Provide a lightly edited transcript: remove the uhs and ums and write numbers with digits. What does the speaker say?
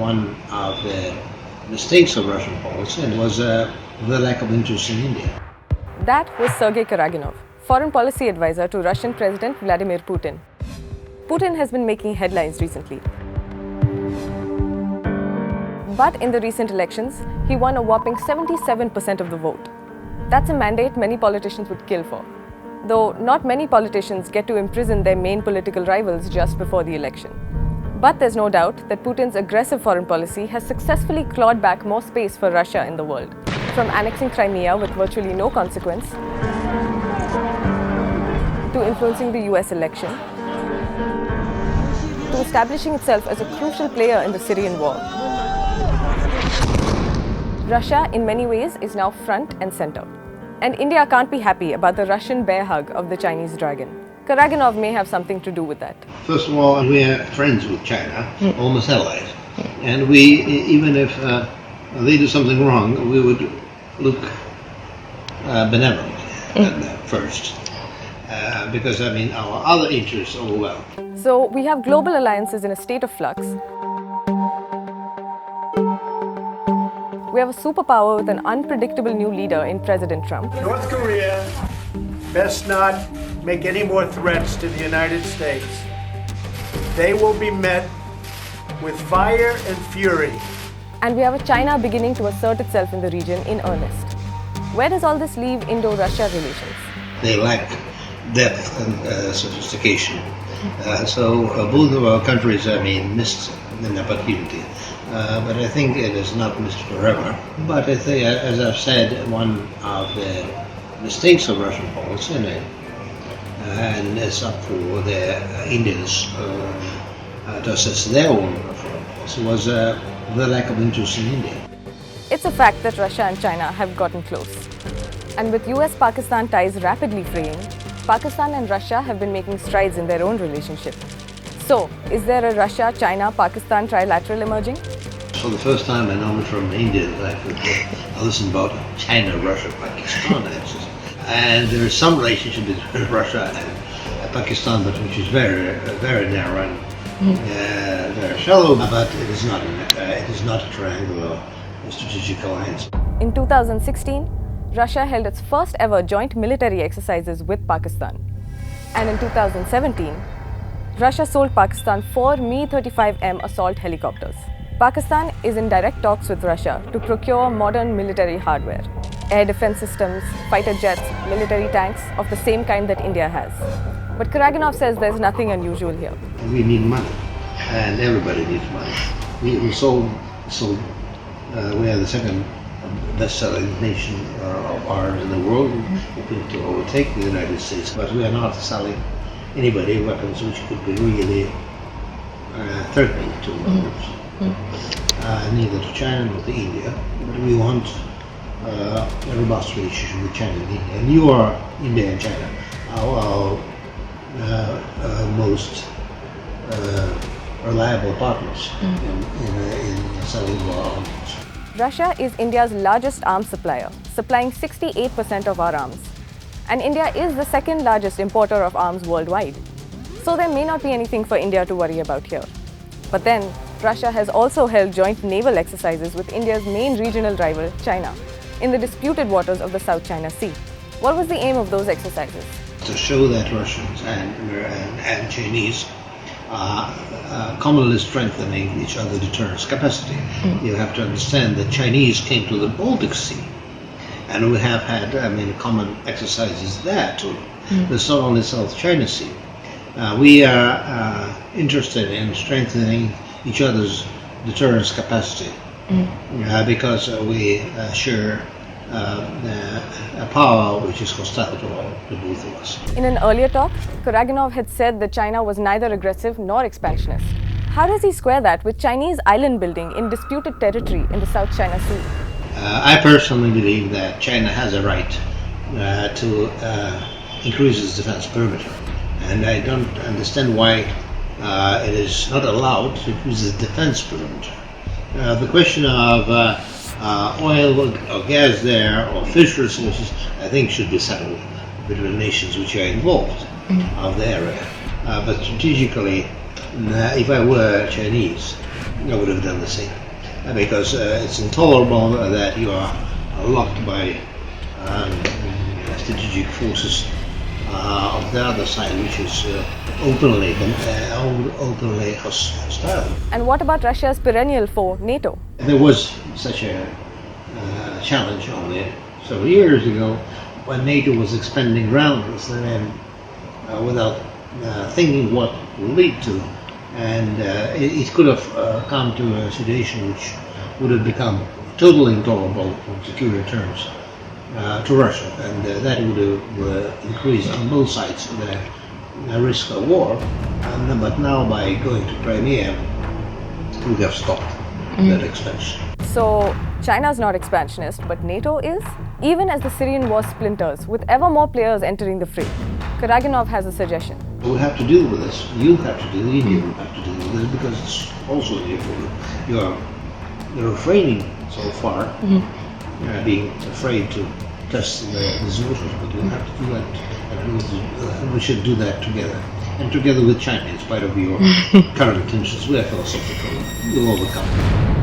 one of the mistakes of Russian policy was the lack of interest in India. That was Sergei Karaganov, foreign policy advisor to Russian President Vladimir Putin. Putin has been making headlines recently. But in the recent elections, he won a whopping 77% of the vote. That's a mandate many politicians would kill for. Though not many politicians get to imprison their main political rivals just before the election. But there's no doubt that Putin's aggressive foreign policy has successfully clawed back more space for Russia in the world. From annexing Crimea with virtually no consequence, to influencing the US election, to establishing itself as a crucial player in the Syrian war. Russia, in many ways, is now front and center. And India can't be happy about the Russian bear hug of the Chinese dragon. Karaganov may have something to do with that. First of all, we are friends with China, almost allies. And we, even if they do something wrong, we would look benevolent at them first. Because, I mean, our other interests overwhelm. So we have global alliances in a state of flux. We have a superpower with an unpredictable new leader in President Trump. North Korea best not make any more threats to the United States. They will be met with fire and fury. And we have a China beginning to assert itself in the region in earnest. Where does all this leave Indo-Russia relations? They lack depth and sophistication. So both of our countries, I mean, missed an opportunity. But I think it is not missed forever. But I think, as I've said, one of the mistakes of Russian policy, and it's up for the Indians to assess their own foreign policy, was the lack of interest in India. It's a fact that Russia and China have gotten close. And with US-Pakistan ties rapidly fraying, Pakistan and Russia have been making strides in their own relationship. So, is there a Russia-China-Pakistan trilateral emerging? For the first time, I know from India that I could listen about China, Russia, Pakistan axis. And there is some relationship between Russia and Pakistan, but which is very narrow and very shallow. But it is not a triangular strategic alliance. In 2016, Russia held its first ever joint military exercises with Pakistan. And in 2017, Russia sold Pakistan 4 Mi-35M assault helicopters. Pakistan is in direct talks with Russia to procure modern military hardware, air defense systems, fighter jets, military tanks of the same kind that India has. But Karaganov says there's nothing unusual here. We need money, and everybody needs money. We are the second best-selling nation of arms in the world, hoping to overtake the United States, but we are not selling anybody weapons which could be really threatening to others. Neither to China nor to India, but we want a robust relationship with China and India. And you are, India and China, our most reliable partners in selling our arms. Russia is India's largest arms supplier, supplying 68% of our arms. And India is the second largest importer of arms worldwide. So there may not be anything for India to worry about here. But then, Russia has also held joint naval exercises with India's main regional rival, China, in the disputed waters of the South China Sea. What was the aim of those exercises? To show that Russians and Chinese are commonly strengthening each other's deterrence capacity. You have to understand that Chinese came to the Baltic Sea, and we have had, common exercises there too. It's not only South China Sea. We are interested in strengthening each other's deterrence capacity because we share a power which is hostile to both of us. In an earlier talk, Karaganov had said that China was neither aggressive nor expansionist. How does he square that with Chinese island building in disputed territory in the South China Sea? I personally believe that China has a right to increase its defense perimeter. And I don't understand why it is not allowed to increase its defense perimeter. The question of oil or gas there or fish resources, I think, should be settled between nations which are involved of the area. But strategically, if I were Chinese, I would have done the same. Because it's intolerable that you are locked by strategic forces of the other side, which is openly hostile. And what about Russia's perennial foe, NATO? There was such a challenge only several years ago when NATO was expanding groundlessly and without thinking what would lead to. And it could have come to a situation which would have become totally intolerable in security terms to Russia, and that would have increased on both sides the risk of war. But now, by going to Crimea, we have stopped that expansion. So China is not expansionist, but NATO is? Even as the Syrian war splinters, with ever more players entering the fray, Karaganov has a suggestion. We have to deal with this. You have to deal. India will have to deal with this because it's also here for you. You're refraining so far, being afraid to test these notions, but we have to do that. And we should do that together, and together with China, in spite of your current tensions. We are philosophical. We'll overcome.